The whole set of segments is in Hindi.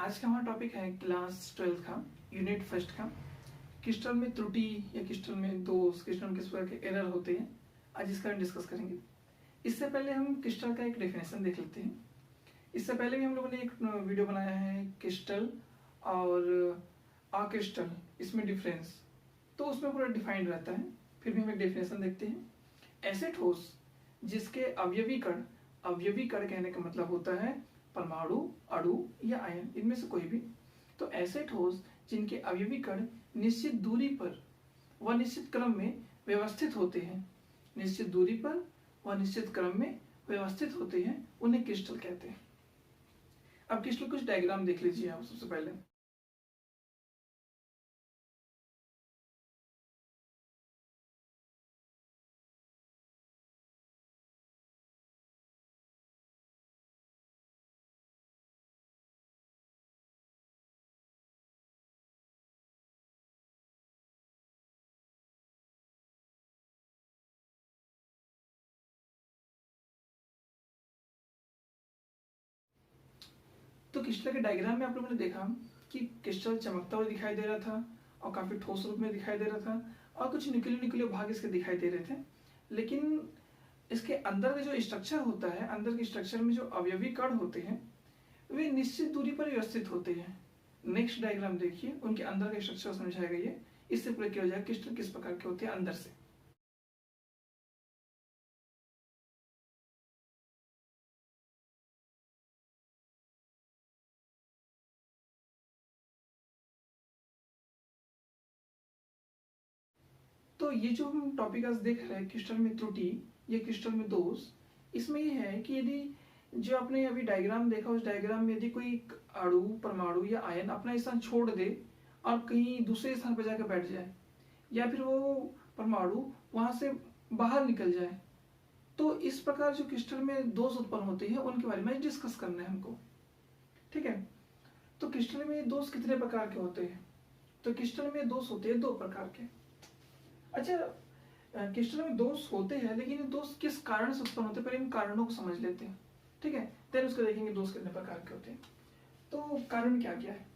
आज का हमारा टॉपिक है क्लास 12 का यूनिट फर्स्ट का क्रिस्टल में त्रुटि या क्रिस्टल में दोष, क्रिस्टल में किस प्रकार के एरर होते हैं। आज इसका हम डिस्कस करेंगे। इससे पहले हम क्रिस्टल का एक डेफिनेशन देख लेते हैं। इससे पहले भी हम लोगों ने एक वीडियो बनाया है क्रिस्टल और अक्रिस्टल, इसमें डिफरेंस, तो उसमें पूरा डिफाइंड रहता है। फिर भी हम एक डेफिनेशन देखते हैं। ऐसे ठोस जिसके अवयवी कण कहने का मतलब होता है परमाणु, अणु या आयन, इनमें से कोई भी। तो ऐसे ठोस जिनके अवयवी कण निश्चित दूरी पर व निश्चित क्रम में व्यवस्थित होते हैं, निश्चित दूरी पर व निश्चित क्रम में व्यवस्थित होते हैं, उन्हें क्रिस्टल कहते हैं। अब क्रिस्टल कुछ डायग्राम देख लीजिए आप सबसे पहले। तो क्रिस्टल के डायग्राम में आप लोगों ने देखा कि क्रिस्टल चमकता हुआ दिखाई दे रहा था और काफी ठोस रूप में दिखाई दे रहा था और कुछ न्यूक्लियर भाग इसके दिखाई दे रहे थे। लेकिन इसके अंदर का जो स्ट्रक्चर होता है, अंदर के स्ट्रक्चर में जो अवयवी कण होते हैं वे निश्चित दूरी पर व्यवस्थित होते हैं। नेक्स्ट डायग्राम देखिए, उनके अंदर का स्ट्रक्चर समझाया गया है। इससे पूरा किया जाए क्रिस्टल किस प्रकार के होते हैं अंदर से। तो ये जो हम टॉपिक आज देख रहे हैं क्रिस्टल में त्रुटि या क्रिस्टल में दोष, इसमें ये है कि यदि जो आपने अभी डायग्राम देखा उस डायग्राम में यदि कोई अणु, परमाणु या आयन अपना स्थान छोड़ दे और कहीं दूसरे स्थान पर जाकर बैठ जाए, या फिर वो परमाणु वहां से बाहर निकल जाए, तो इस प्रकार जो क्रिस्टल में दोष उत्पन्न होते हैं उनके बारे में डिस्कस करना है हमको। ठीक है, तो क्रिस्टल में दोष कितने प्रकार के होते हैं? तो क्रिस्टल में दोष होते हैं 2 प्रकार के। अच्छा, क्रिस्टल में दोष होते हैं, लेकिन ये दोष किस कारण से उत्पन्न होते हैं, पहले इन कारणों को समझ लेते हैं। ठीक है, फिर उसको देखेंगे दोष कितने प्रकार के होते हैं। तो कारण क्या क्या है?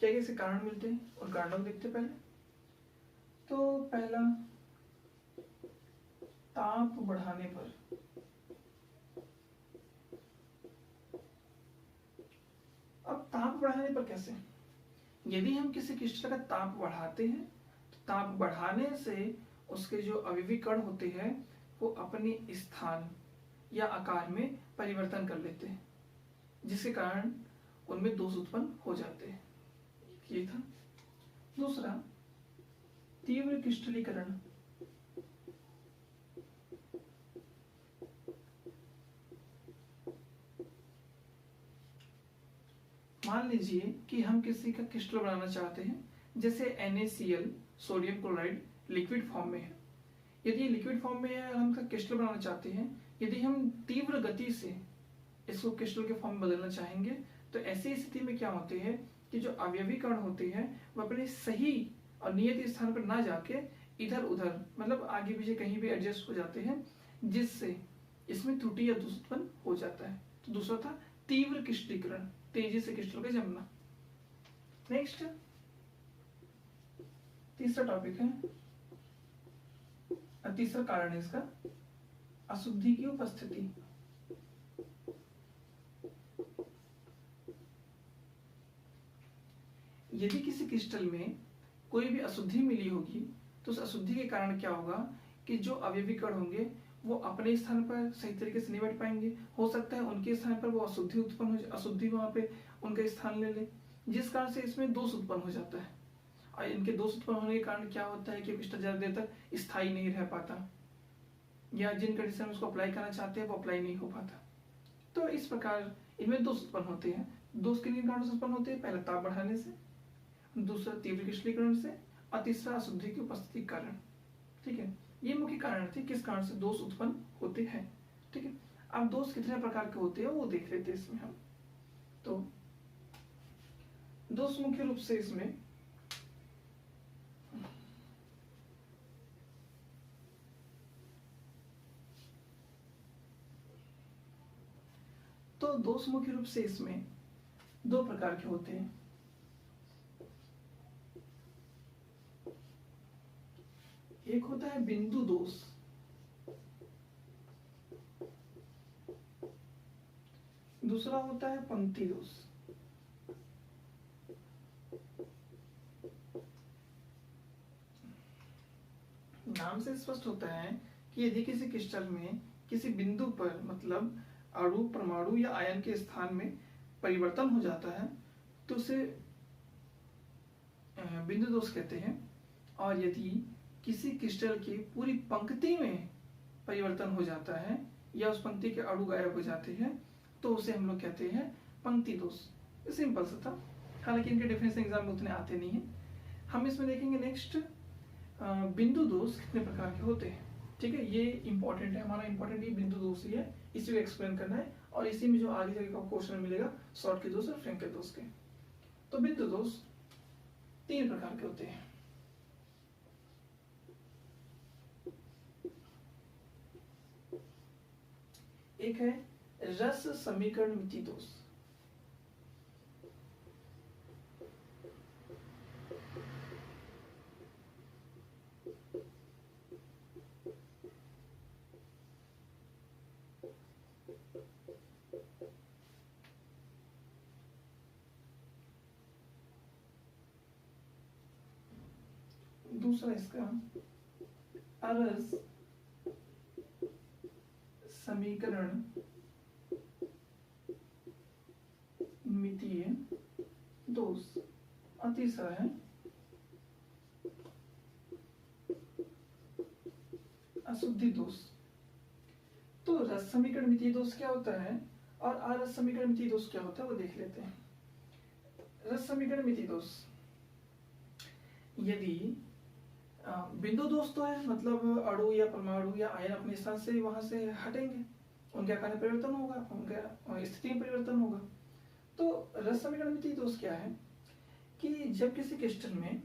क्या कैसे कारण मिलते हैं और कारणों को देखते हैं पहले। तो पहला, ताप बढ़ाने पर। अब ताप बढ़ाने पर कैसे? यदि हम किसी क्रिस्टल का ताप बढ़ाते हैं तो ताप बढ़ाने से उसके जो अवयवी कण होते हैं वो अपने स्थान या आकार में परिवर्तन कर लेते हैं, जिसके कारण उनमें दोष उत्पन्न हो जाते हैं। ये था। दूसरा, तीव्र क्रिस्टलीकरण। मान लीजिए कि हम किसी का क्रिस्टल बनाना चाहते हैं, जैसे NaCl, sodium chloride liquid form में है। यदि लिक्विड फॉर्म में है, हम इसका क्रिस्टल बनाना चाहते हैं, यदि हम तीव्र गति से इसको क्रिस्टल के फॉर्म में बदलना चाहेंगे, तो ऐसी स्थिति में क्या होते हैं कि जो अवयवी कण होते हैं वो अपने सही और नियत स्थान पर ना जाके इधर उधर, मतलब आगे पीछे कहीं भी एडजस्ट हो जाते हैं, जिससे इसमें त्रुटि या दोष उत्पन्न हो जाता है। तो दूसरा था तीव्र क्रिस्टलीकरण, तेजी से क्रिस्टल का जमना। नेक्स्ट, तीसरा टॉपिक है, तीसरा कारण है इसका, अशुद्धि की उपस्थिति। यदि किसी क्रिस्टल में कोई भी अशुद्धि मिली होगी तो उस अशुद्धि के कारण क्या होगा कि जो अवयवी कण होंगे वो अपने स्थान पर सही तरीके से नहीं बैठ पाएंगे। हो सकता है उनके स्थान पर वो अशुद्धि उत्पन्न हो जाए, अशुद्धि वहां पे उनका स्थान ले ले, जिस कारण से इसमें दोष उत्पन्न हो जाता है। और इनके दोष उत्पन्न होने के कारण क्या होता है कि क्रिस्टल ज्यादा देर तक स्थायी नहीं रह पाता, या जिन कंडीशन में उसको अप्लाई करना चाहते हैं वो अप्लाई नहीं हो पाता। तो इस प्रकार इनमें दोष उत्पन्न होते हैं। दोष किन कारणों से उत्पन्न होते हैं? पहला, ताप बढ़ाने से, दूसरा तीव्र क्रिस्टलीकरण से, और तीसरा अशुद्धि की उपस्थिति के कारण। ठीक है, ये मुख्य कारण थे किस कारण से दोष उत्पन्न होते हैं। ठीक है, अब दोष कितने प्रकार के होते हैं वो देख लेते हैं इसमें हम। तो दोष मुख्य रूप से इसमें दोष मुख्य रूप से इसमें दो प्रकार के होते हैं। एक होता है बिंदु दोष, दूसरा होता है पंक्ति दोष। नाम से स्पष्ट होता है कि यदि किसी क्रिस्टल में किसी बिंदु पर मतलब अणु, परमाणु या आयन के स्थान में परिवर्तन हो जाता है तो उसे बिंदु दोष कहते हैं। और यदि किसी क्रिस्टल की पूरी पंक्ति में परिवर्तन हो जाता है या उस पंक्ति के अणु गायब हो जाते हैं तो उसे हम लोग कहते हैं पंक्ति दोष। सिंपल सा था, हालांकि इनके डेफिनेशन एग्जाम में उतने आते नहीं हैं। हम इसमें देखेंगे नेक्स्ट बिंदु दोष कितने प्रकार के होते हैं। ठीक है, ये इंपॉर्टेंट है, हमारा इंपॉर्टेंट ये बिंदु दोष ही है, इसी को एक्सप्लेन करना है। और इसी में जो आगे जाके क्वेश्चन मिलेगा शॉर्टकी दोष और फ्रैंकल दोष के। तो बिंदु दोष तीन प्रकार के होते हैं। एक है रस समीकरण मिति दोष, दूसरा इसका अरस समीकरण मितीय दोष, और तीसरा है अशुद्धि दोष। तो रस समीकरण मितीय दोष क्या होता है और अरस समीकरण मितीय दोष क्या होता है वो देख लेते हैं। रस समीकरण मितीय दोष, यदि बिंदु दोष तो है मतलब अणु या परमाणु या आयन अपने स्थान से वहां से हटेंगे, उनके आकार में परिवर्तन होगा, उनके स्थिति में परिवर्तन होगा। तो रस समीकरण मितीय दोष क्या है कि जब किसी क्रिस्टल में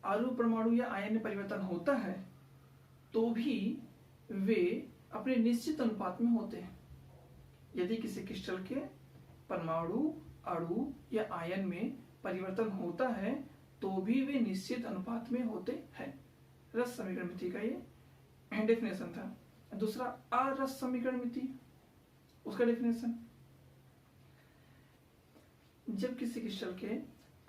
अणु, परमाणु या आयन में परिवर्तन होता है तो भी वे अपने निश्चित अनुपात में होते हैं। यदि किसी क्रिस्टल के परमाणु, अणु या आयन में परिवर्तन होता है तो भी वे निश्चित अनुपात में होते हैं। रस समीकरण मिति का ये डेफिनेशन था। दूसरा अरस समीकरण मिति, उसका डेफिनेशन, जब किसी क्रिस्टल के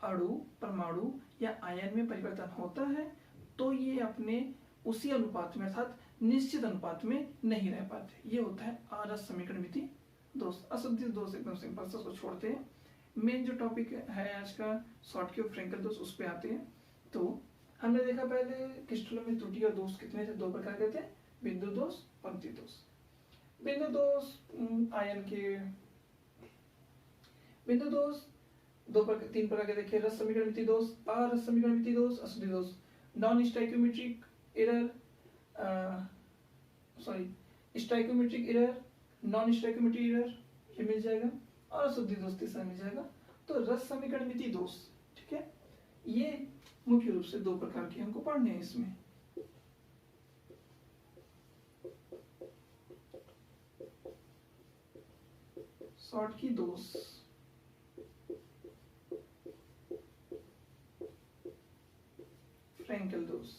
अणु, परमाणु या आयन में परिवर्तन होता है तो ये अपने उसी अनुपात में अर्थात निश्चित अनुपात में नहीं रह पाते, ये होता है अरस समीकरण मिति दोष। अशुद्धि दोष एकदम सिंपल सा, उसको छोड़ते हैं। मेन जो टॉपिक है आज का शॉर्टकी और फ्रैंकल दोष, उस पे आते हैं। तो हमने देखा पहले क्रिस्टलों में त्रुटि और दोष कितने थे, दो प्रकार के थे, बिंदु दोष, पंक्ति दोष। बिंदु दोष आयन के बिंदु दोष तीन प्रकार के देखे, रस समीकरण मिति दोष, अरस समीकरण मिति दोष, अशुद्धि दोष। Non stoichiometric error, stoichiometric error, non stoichiometric error, ये मिल जाएगा, और अशुद्धि दोष तीसरा मिल जाएगा। तो रस समीकरण मिति दोष, ठीक है, ये मुख्य रूप से दो प्रकार के हमको पढ़ने हैं इसमें। शॉर्टकी दोष, फ्रैंकल दोष।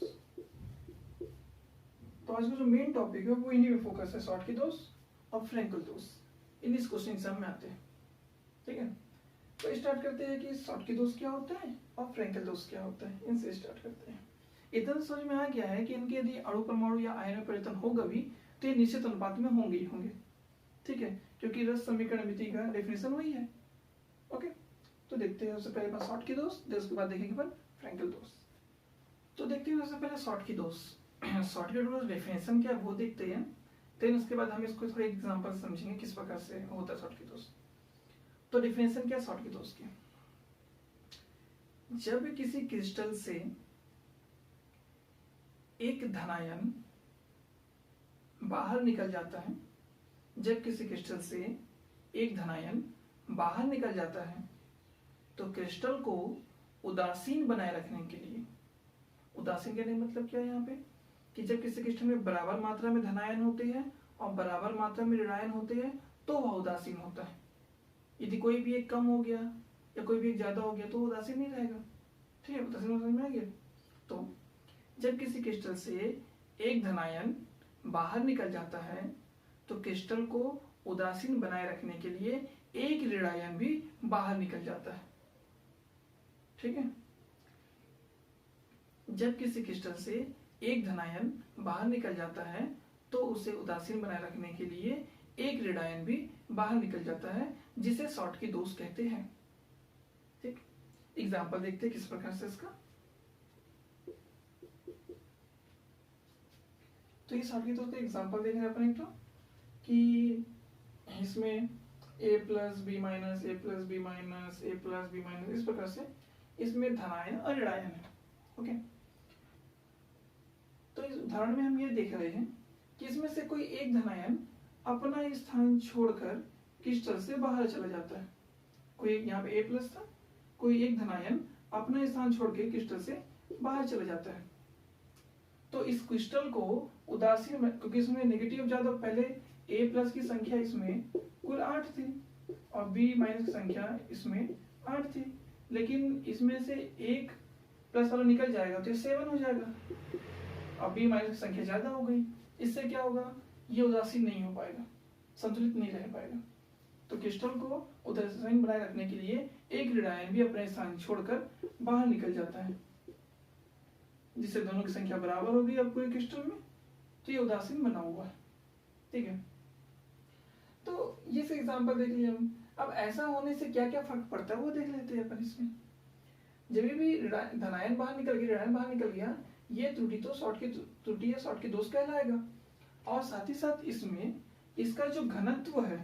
तो आज का जो मेन टॉपिक है वो इन्हीं में फोकस है, शॉर्टकी दोष और फ्रैंकल दोष। इन इस क्वेश्चन एग्जाम में आते हैं, ठीक है। तो स्टार्ट करते हैं कि शॉर्टकी दोष क्या होता है और फ्रैंकल दोष क्या होता है, इनसे स्टार्ट करते हैं। इतना समझ में आ गया है कि इनके यदि अणु, परमाणु या आयन में परिवर्तन होगा भी तो ये निश्चित अनुपात में होंगे ही होंगे, ठीक है, क्योंकि रस समीकरण मिति का डेफिनेशन वही है। ओके, तो देखते हैं सबसे पहले शॉर्टकी दोष, उसके बाद देखेंगे अपन फ्रैंकल दोष। तो देखते हैं सबसे पहले शॉर्टकी दोष। शॉर्टकी दोष डेफिनेशन क्या है वो देखते हैं, देन उसके बाद हम इसको थोड़े एग्जांपल समझेंगे किस प्रकार से होता है शॉर्टकी दोष। तो डेफिनेशन क्या है शॉर्टकी दोष की, जब किसी क्रिस्टल से एक धनायन बाहर निकल जाता है, जब किसी क्रिस्टल से एक धनायन बाहर निकल जाता है तो क्रिस्टल को उदासीन बनाए रखने के लिए, उदासीन कहने का मतलब क्या है यहाँ पे कि जब किसी क्रिस्टल में बराबर मात्रा में धनायन होते हैं और बराबर मात्रा में ऋणायन होते हैं तो वह उदासीन होता है। यदि कोई भी एक कम हो गया या कोई भी एक ज्यादा हो गया तो वो उदासीन नहीं रहेगा। ठीक है, उदासीन समझ में आ गया। तो जब किसी क्रिस्टल से एक धनायन बाहर निकल जाता है तो क्रिस्टल को उदासीन बनाए रखने के लिए एक ऋणायन भी बाहर निकल जाता है। ठीक है, जब किसी क्रिस्टल से एक धनायन बाहर निकल जाता है तो उसे उदासीन बनाए रखने के लिए एक ऋणायन भी बाहर निकल जाता है, जिसे शॉटकी दोष कहते हैं। ठीक, एग्जाम्पल देखते हैं किस प्रकार से इसका। तो ये शॉटकी दोष का एग्जाम्पल देख रहे हैं अपन एक तो कि इसमें a plus B minus A plus B minus A plus B minus, इस प्रकार से इसमें धनायन और ऋणायन है। ओके, तो इस उदाहरण में हम ये देख रहे हैं कि इसमें से कोई एक धनायन अपना स्थान छोड़कर क्रिस्टल से बाहर चला जाता है। कोई एक यहाँ पे a प्लस था, कोई एक धनायन अपना स्थान छोड़ के क्रिस्टल से बाहर चला जाता है। तो इस क्रिस्टल को उदासीन, क्योंकि इसमें नेगेटिव ज्यादा, पहले a प्लस की संख्या इसमें कुल 8 थी और b माइनस की संख्या इसमें 8 थी, लेकिन इसमें से एक प्लस वाला निकल जाएगा तो ये 7 हो जाएगा और b माइनस की संख्या ज्यादा हो गई। इससे क्या होगा, ये उदासीन नहीं हो पाएगा, संतुलित नहीं रह पाएगा। तो क्रिस्टल को उदासीन बनाए रखने के लिए एक ऋणायन भी अपने स्थान छोड़कर बाहर निकल जाता है, जिससे दोनों की संख्या बराबर होगी अब पूरे क्रिस्टल में, तो ये उदासीन बना हुआ है। ठीक है, तो ये से एग्जांपल देख लिया हम। अब ऐसा होने से क्या क्या फर्क पड़ता है वो देख लेते हैं अपन इसमें। जब भी धनायन बाहर निकल गया, ऋणायन बाहर निकल गया, ये त्रुटि तो शॉर्ट की त्रुटि या शॉर्ट की दोष कहलाएगा। और साथ ही साथ इसमें इसका जो घनत्व है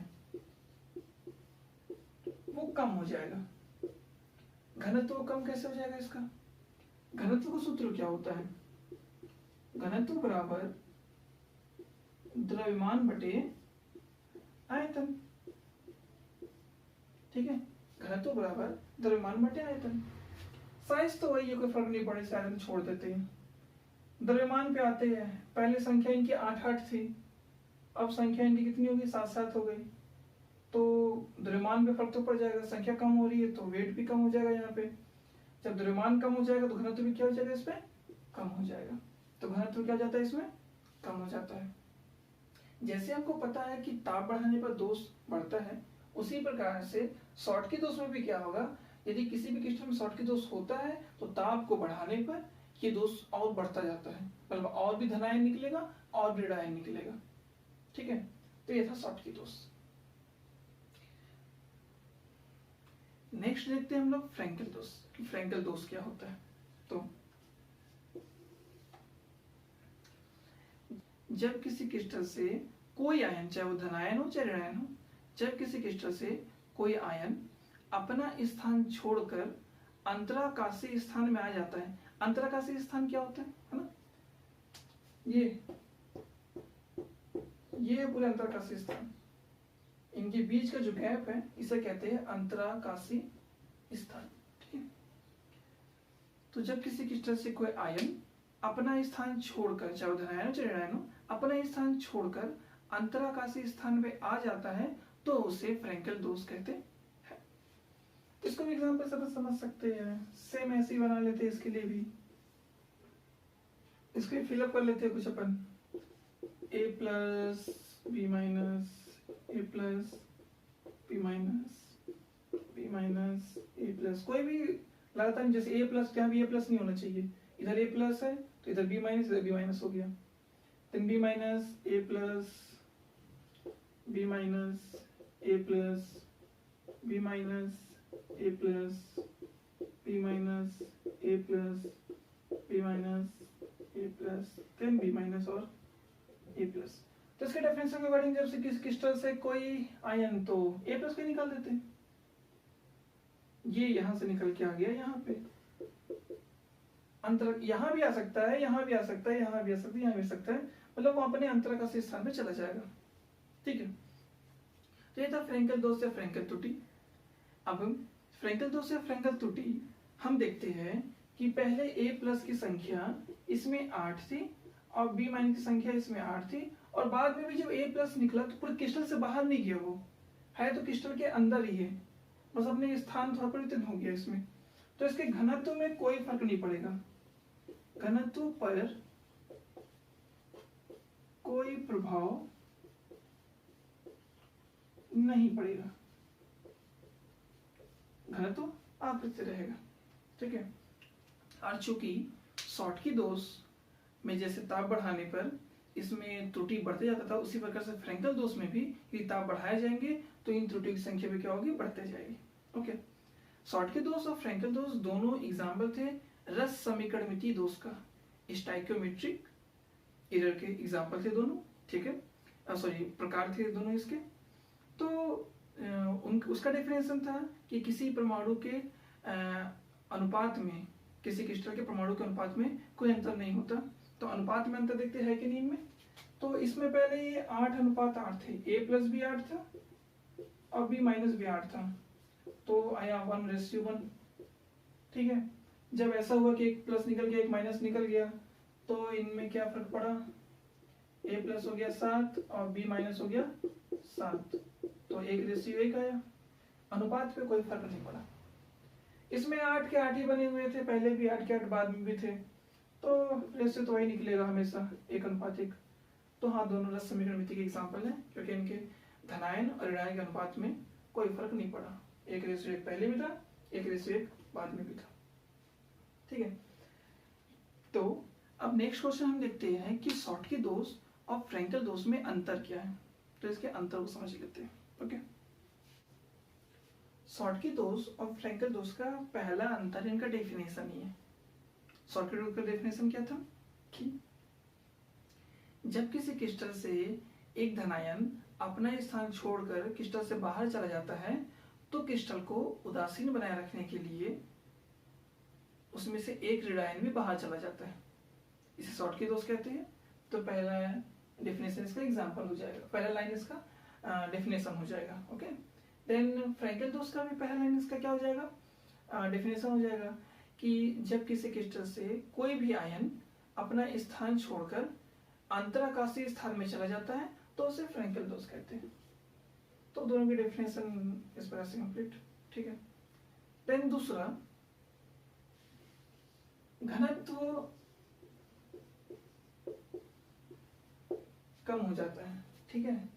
वो कम हो जाएगा। घनत्व कम कैसे हो जाएगा इसका? घनत्व का सूत्र क्या होता है? घनत्व बराबर द्रव्यमान बटे आयतन। ठीक है, घनत्व बराबर द्रव्यमान बटे आयतन। साइज तो वही है, कोई फर्क नहीं पड़े, आयतन छोड़ देते हैं। द्रव्यमान पे आते हैं, पहले संख्या इनकी 8-8 थी, अब संख्या इनकी कितनी होगी, 7-7 हो गई। तो द्रव्यमान पे फर्क तो पड़ जाएगा, संख्या कम हो रही है तो वेट भी कम हो जाएगा। यहाँ पे जब द्रव्यमान कम हो जाएगा तो घनत्व भी क्या हो जाएगा, इसमें कम हो जाएगा। तो घनत्व क्या हो जाता है, इसमें कम हो जाता है। जैसे हमको पता है कि ताप बढ़ाने पर दोष बढ़ता है, उसी प्रकार से शॉर्ट के दोष में भी क्या होगा, यदि किसी भी क्रिस्टल में शॉर्ट के दोष होता है तो ताप को बढ़ाने पर ये दोष और बढ़ता जाता है, मतलब और भी धनायन निकलेगा और भी ऋणायन निकलेगा। ठीक है, तो ये था शॉर्ट के दोष। नेक्स्ट देखते हैं हम लोग फ्रैंकल दोष। फ्रैंकल दोष क्या होता है? तो जब किसी क्रिस्टल से कोई आयन, चाहे वो धनायन हो चाहे ऋणायन हो, जब किसी क्रिस्टल से कोई आयन अपना स्थान छोड़कर अंतराकाशीय स्थान में आ जाता है। अंतराकाशीय स्थान क्या होता है ना, ये पूरे अंतराकाशीय स्थान, इनके बीच का जो गैप है इसे कहते हैं अंतराकाशीय स्थान। ठीक है, तो जब किसी क्रिस्टल से कोई आयन अपना स्थान छोड़कर, चाहे धनायन हो चाहे ऋणायन हो, अपना स्थान छोड़कर अंतराकाशीय स्थान में आ जाता है तो उसे फ्रैंकल दोष कहते हैं। इसको भी एग्जांपल से समझ सकते हैं, सेम ऐसे ही बना लेते हैं। इसके लिए भी इसको फिलअप कर लेते हैं कुछ अपन, a plus B minus A plus B minus B minus A plus, कोई भी लगातार, जैसे a प्लस, यहाँ भी a प्लस नहीं होना चाहिए, इधर a प्लस है तो इधर b माइनस, इधर b माइनस हो गया, then b minus A plus B minus A plus B minus A plus B minus A plus B minus A plus, then B minus और ए प्लस। तो इसके डेफिनेशन के अकॉर्डिंग जब से किस क्रिस्टल से कोई आयन, तो ए प्लस को निकाल देते हैं, ये यहां से निकल के आ गया, यहाँ पे अंतर यहाँ भी आ सकता है, यहाँ भी आ सकता है, यहाँ भी आ सकता है, यहाँ भी आ सकता है, मतलब वो अपने अंतराकाशीय स्थान में चला जाएगा। ठीक है, तो ये था फ्रैंकल दोष या फ्रैंकल त्रुटि। अब हम फ्रैंकल दोष या फ्रैंकल त्रुटि हम देखते हैं कि पहले a प्लस की संख्या इसमें 8 थी और b माइनस की संख्या इसमें 8 थी, और बाद में भी जब a प्लस निकला तो पूरे क्रिस्टल से बाहर नहीं गया वो, है तो क्रिस्टल के अंदर ही है, बस अपने स्थान थोड़ा परिवर्तन हो गया इसमें, तो इसके घनत्व में कोई फर्क नहीं पड़ेगा, घनत्व पर कोई प्रभाव नहीं पड़ेगा, घनत्व अप्रतित रहेगा। ठीक है। और चूंकि शॉटकी दोष में जैसे ताप बढ़ाने पर इसमें त्रुटि बढ़ते जाता था, उसी प्रकार से फ्रैंकल दोष में भी यदि ताप बढ़ाए जाएंगे तो इन त्रुटियों की संख्या भी क्या होगी, बढ़ते जाएगी। ओके। शॉटकी दोष और फ्रैंकल दोष दोनों एग्जाम्पल थे रस समीकरणमितीय दोष का, स्टाइकियोमेट्रिक एरर के एग्जाम्पल थे दोनों। ठीक है, सॉरी प्रकार थे दोनों इसके। तो उसका डेफिनेशन था कि किसी परमाणु के अनुपात में, किसी क्रिस्टल के परमाणु के अनुपात में कोई अंतर नहीं होता। तो अनुपात में अंतर देखते हैं कि नहीं में, तो इसमें पहले ये 8:8 थे, A+B8 था और B-B8 था, तो आया 1:1। ठीक है। जब ऐसा हुआ कि एक प्लस निकल गया एक माइनस निकल गया, तो इनमें क्या फर्क पड़ा, A+ हो गया 7 और B- हो गया 7, तो 1:1 आया। अनुपात पे कोई फर्क नहीं पड़ा। इसमें 8 के 8 ही बने हुए थे, पहले भी 8 के 8 बाद में भी थे, तो रेशियो तो वही निकलेगा हमेशा 1:1। तो हाँ, दोनों रस समीकरणमिति के एग्जाम्पल हैं, क्योंकि इनके धनायन और ऋणायन के अनुपात में कोई फर्क नहीं पड़ा, 1:1 पहले भी था, 1:1 बाद में भी था। ठीक है। तो अब नेक्स्ट क्वेश्चन हम देखते हैं कि शॉटकी दोष और फ्रैंकल दोष में अंतर क्या है, तो इसके अंतर को समझ लेते हैं। ओके। शॉटकी दोष और फ्रैंकल दोष का पहला अंतर इनका डेफिनेशन ही है। शॉटकी दोष का डेफिनेशन क्या था कि जब किसी क्रिस्टल से एक धनायन अपना स्थान छोड़कर क्रिस्टल से बाहर चला जाता है, तो क्रिस्टल को उदासीन बनाए रखने के लिए उसमें से एक ऋणायन भी बाहर चला जाता है, इसे शॉटकी दोष कहते हैं। तो पहला डेफिनेशन इसका एग्जांपल हो जाएगा, पहला लाइन इसका डेफिनेशन हो जाएगा। ओके। देन फ्रैंकल दोष का भी पहला लाइन इसका क्या हो जाएगा, डेफिनेशन हो जाएगा कि जब किसी क्रिस्टल से कोई भी आयन अपना स्थान छोड़कर अंतराकाशीय स्थान में चला जाता है, तो उसे फ्रैंकल दोष कहते हैं। तो दोनों की डेफिनेशन इस प्रकार से कंप्लीट। ठीक है। देन दूसरा, घनत्व कम हो जाता है। ठीक है।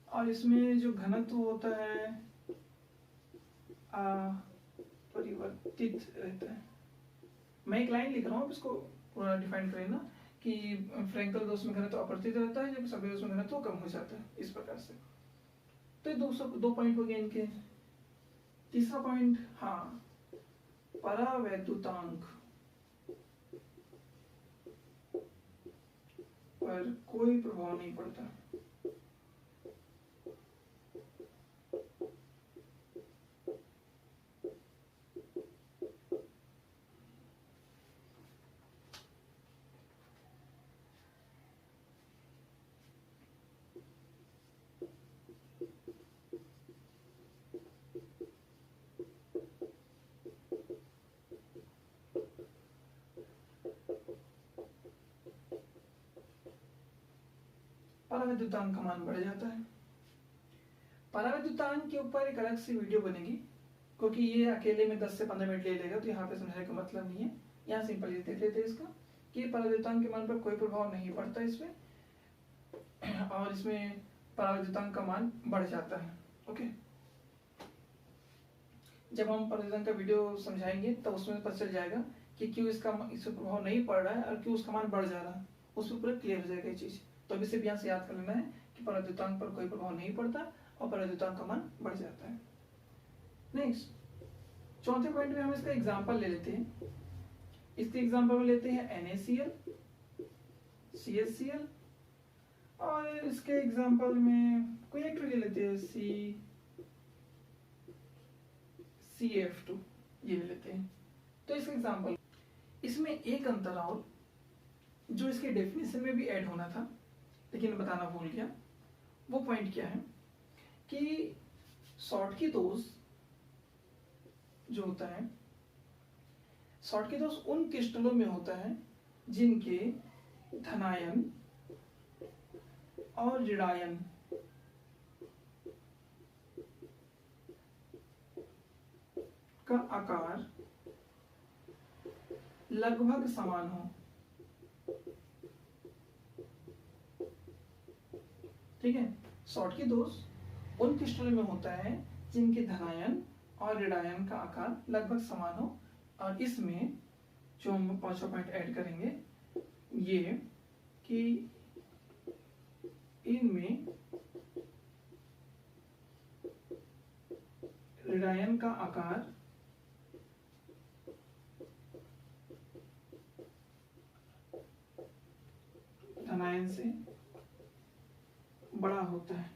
और इसमें जो घनत्व होता है परिवर्तित रहता है। मैं एक लाइन लिख रहा हूँ, इसको पूरा डिफाइन करें ना, कि फ्रैंकल दोष में घनत्व अपरिवर्तित रहता है, जब सभी दोष में घनत्व कम हो जाता है, इस प्रकार से। तो 2 पॉइंट हो गए इनके। तीसरा पॉइंट, हाँ, परावैद्युतांक पर कोई प्रभाव नहीं पड़ता। परावैद्युतांक का मान बढ़ जाता है। परावैद्युतांक के ऊपर एक अलग सी वीडियो बनेगी, क्योंकि ये अकेले में 10 से 15 मिनट ले लेगा, तो यहाँ पे समझने का मतलब नहीं है। यहाँ सिंपल ये देख लेते हैं इसका, कि परावैद्युतांक के मान पर कोई प्रभाव नहीं पड़ता इसमें, और इसमें परावैद्युतांक का मान बढ़ जाता है। ओके। जब हम परावैद्युतांक का वीडियो समझाएंगे तब उसमें पता चल जाएगा कि क्यों इसका प्रभाव नहीं पड़ रहा है और क्यों उसका मान बढ़ जा रहा है, उसमें पूरा क्लियर हो जाएगा ये चीज। तो अभी सिर्फ यहाँ से याद कर लेना है कि परावैद्युतांक पर कोई प्रभाव नहीं पड़ता और परावैद्युतांक का मान बढ़ जाता है। नेक्स्ट, चौथे पॉइंट में हम इसका एग्जांपल ले लेते हैं। इसके एग्जांपल में लेते हैं NaCl, CaCl, और इसके एग्जांपल में कोई एक ले लेते हैं CF2, ये ले लेते हैं। तो इसका एग्जांपल, इसमें एक अंतर और जो इसके डेफिनेशन में भी ऐड होना था लेकिन बताना भूल गया, वो पॉइंट क्या है कि शॉटकी दोष जो होता है, शॉटकी दोष उन क्रिस्टलों में होता है जिनके धनायन और ऋणायन का आकार लगभग समान हो। ठीक है, शॉटकी दोष उन क्रिस्टलों में होता है जिनके धनायन और ऋणायन का आकार लगभग समान हो। और इसमें जो हम पांचवा पॉइंट ऐड करेंगे ये कि इनमें ऋणायन का आकार धनायन से बड़ा होता है।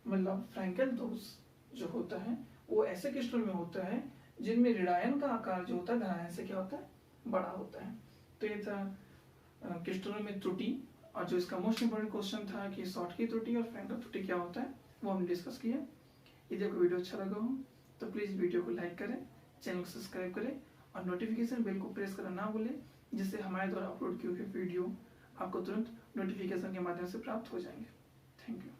मतलब फ्रैंकेल दोष जो होता है वो ऐसे क्रिस्टल में होता है जिनमें ऋणायन का आकार जो होता है धनायन से क्या होता है, बड़ा होता है। तो ये था क्रिस्टलों में त्रुटि, और जो इसका मोस्ट इंपोर्टेंट क्वेश्चन था कि शॉटकी त्रुटि और फ्रैंकेल त्रुटि क्या होता है वो हमने डिस्कस किया। यदि आपको वीडियो अच्छा लगा हो तो प्लीज़ वीडियो को लाइक करें, चैनल को सब्सक्राइब करें और नोटिफिकेशन बेल को प्रेस करना ना भूलें, जिससे हमारे द्वारा अपलोड किए हुए वीडियो आपको तुरंत नोटिफिकेशन के माध्यम से प्राप्त हो जाएंगे। Thank you.